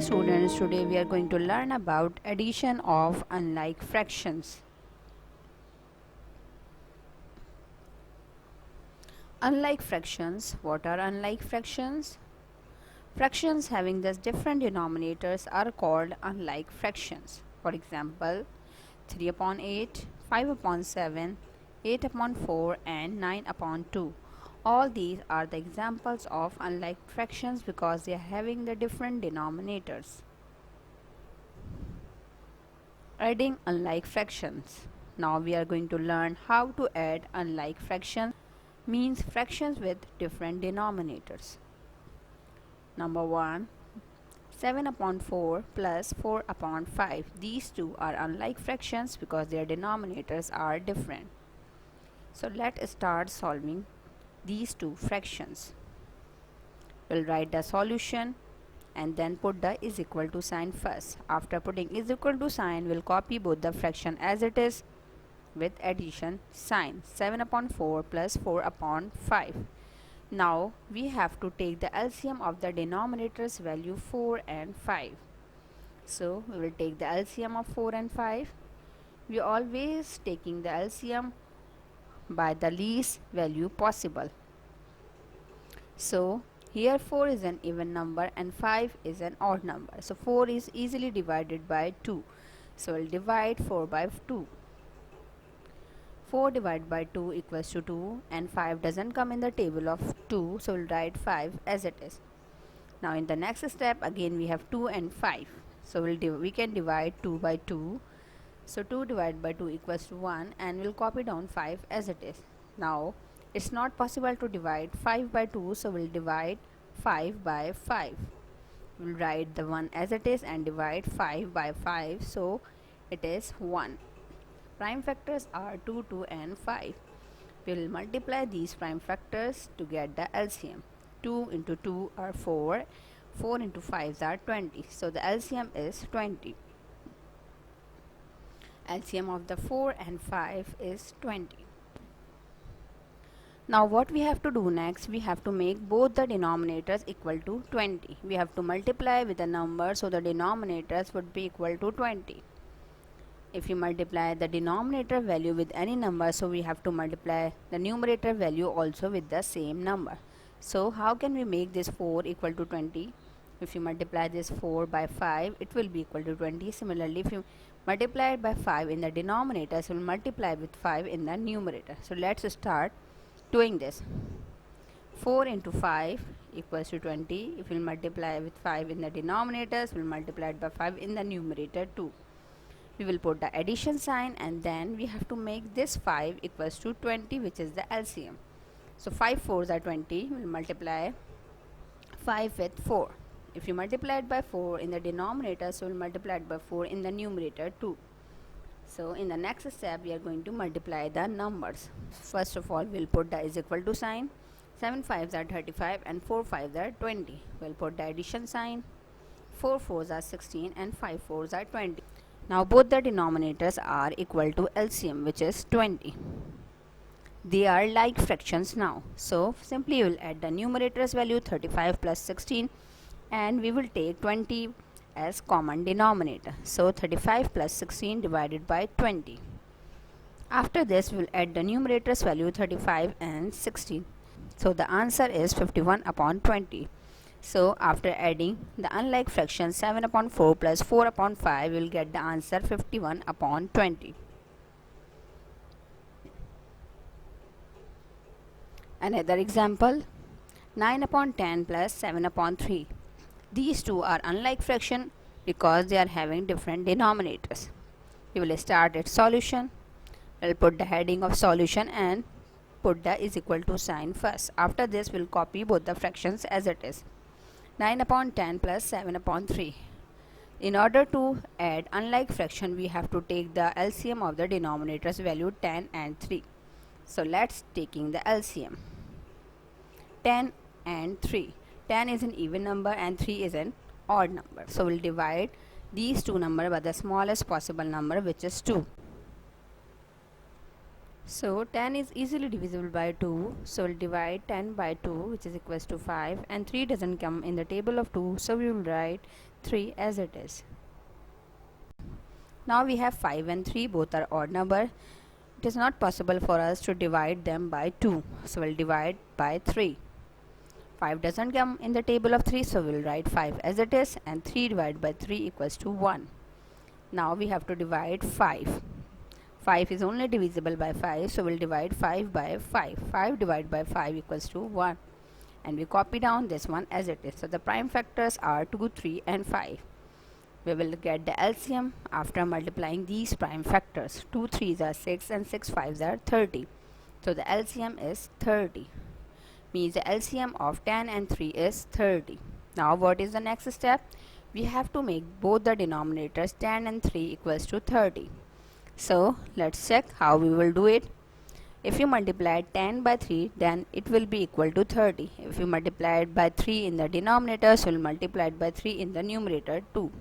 students, today we are going to learn about addition of unlike fractions. Unlike fractions, what are unlike fractions? Fractions having thus different denominators are called unlike fractions. For example, 3 upon 8, 5 upon 7, 8 upon 4 and 9 upon 2. All these are the examples of unlike fractions because they are having the different denominators. Adding unlike fractions. Now we are going to learn how to add unlike fractions, means fractions with different denominators. Number 1, 7 upon 4 plus 4 upon 5. These two are unlike fractions because their denominators are different. So let's start solving these two fractions. We'll write the solution and then put the is equal to sign first. After putting is equal to sign, we'll copy both the fraction as it is with addition sign. 7 upon 4 plus 4 upon 5. Now we have to take the LCM of the denominators value 4 and 5. So we will take the LCM of 4 and 5. We are always taking the LCM by the least value possible. So here 4 is an even number and 5 is an odd number. So 4 is easily divided by 2. So we'll divide 4 by 2. 4 divided by 2 equals to 2 and 5 doesn't come in the table of 2. So we'll write 5 as it is. Now in the next step again we have 2 and 5. So we can divide 2 by 2. So 2 divided by 2 equals to 1 and we'll copy down 5 as it is. Now it's not possible to divide 5 by 2, so we'll divide 5 by 5. We'll write the 1 as it is and divide 5 by 5, so it is 1. Prime factors are 2, 2 and 5. We will multiply these prime factors to get the LCM. 2 into 2 are 4, 4 into 5 are 20, so the LCM is 20. LCM of the 4 and 5 is 20. Now what we have to do next, we have to make both the denominators equal to 20. We have to multiply with a number so the denominators would be equal to 20. If you multiply the denominator value with any number, so we have to multiply the numerator value also with the same number. So how can we make this 4 equal to 20? If you multiply this 4 by 5, it will be equal to 20. Similarly, if you multiply it by 5 in the denominator, so we'll multiply with 5 in the numerator. So let's start doing this. 4 into 5 equals to 20. If we multiply with 5 in the denominators, we'll multiply it by 5 in the numerator too. We will put the addition sign and then we have to make this 5 equals to 20, which is the LCM. So 5 4s are 20. We'll multiply 5 with 4. If you multiply it by 4 in the denominator, so we'll multiply it by 4 in the numerator too. So in the next step we are going to multiply the numbers. First of all, we'll put the is equal to sign. 7 5s are 35 and 4 5s are 20. We'll put the addition sign. 4 4s are 16 and 5 4s are 20. Now both the denominators are equal to LCM, which is 20. They are like fractions now. So simply we will add the numerators value 35 plus 16 and we will take 20 as common denominator. So 35 plus 16 divided by 20. After this we will add the numerators value 35 and 16. So the answer is 51 upon 20. So after adding the unlike fraction 7 upon 4 plus 4 upon 5, we will get the answer 51 upon 20. Another example, 9 upon 10 plus 7 upon 3. These two are unlike fraction because they are having different denominators. We will start its solution. We will put the heading of solution and put the is equal to sign first. After this, we will copy both the fractions as it is. 9 upon 10 plus 7 upon 3. In order to add unlike fraction, we have to take the LCM of the denominators value 10 and 3. So let's taking the LCM. 10 and 3. 10 is an even number and 3 is an odd number. So we'll divide these two numbers by the smallest possible number, which is 2. So 10 is easily divisible by 2, so we'll divide 10 by 2, which is equals to 5, and 3 doesn't come in the table of 2, so we will write 3 as it is. Now we have 5 and 3, both are odd number. It is not possible for us to divide them by 2, so we'll divide by 3. 5 doesn't come in the table of 3, so we'll write 5 as it is, and 3 divided by 3 equals to 1. Now we have to divide 5. 5 is only divisible by 5, so we'll divide 5 by 5. 5 divided by 5 equals to 1. And we copy down this one as it is. So the prime factors are 2, 3 and 5. We will get the LCM after multiplying these prime factors. 2 3s are 6 and 6 5s are 30. So the LCM is 30. Means the LCM of 10 and 3 is 30. Now what is the next step? We have to make both the denominators 10 and 3 equals to 30. So let's check how we will do it. If you multiply 10 by 3, then it will be equal to 30. If you multiply it by 3 in the denominator, so we'll multiply it by 3 in the numerator too.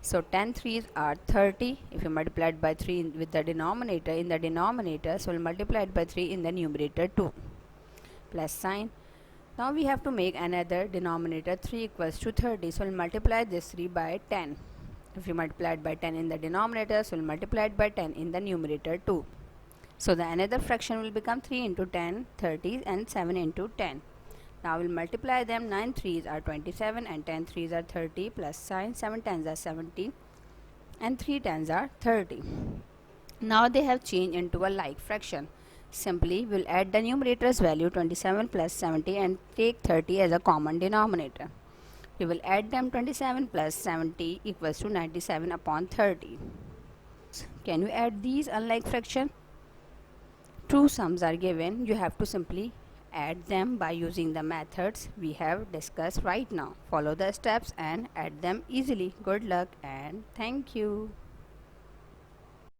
So 10 3s are 30. If you multiply it by 3 with the denominator in the denominator, so we'll multiply it by 3 in the numerator too. Plus sign. Now we have to make another denominator 3 equals to 30. So we'll multiply this 3 by 10. If you multiply it by 10 in the denominator, so we'll multiply it by 10 in the numerator too. So the another fraction will become 3 into 10, 30 and 7 into 10. Now we'll multiply them. 9 3s are 27 and 10 3s are 30 plus sign. 7 10s are 70 and 3 10s are 30. Now they have changed into a like fraction. Simply we'll add the numerator's value 27 plus 70 and take 30 as a common denominator. We will add them. 27 plus 70 equals to 97 upon 30. Can you add these unlike fraction? True sums are given. You have to simply add them by using the methods we have discussed right now. Follow the steps and add them easily. Good luck and thank you.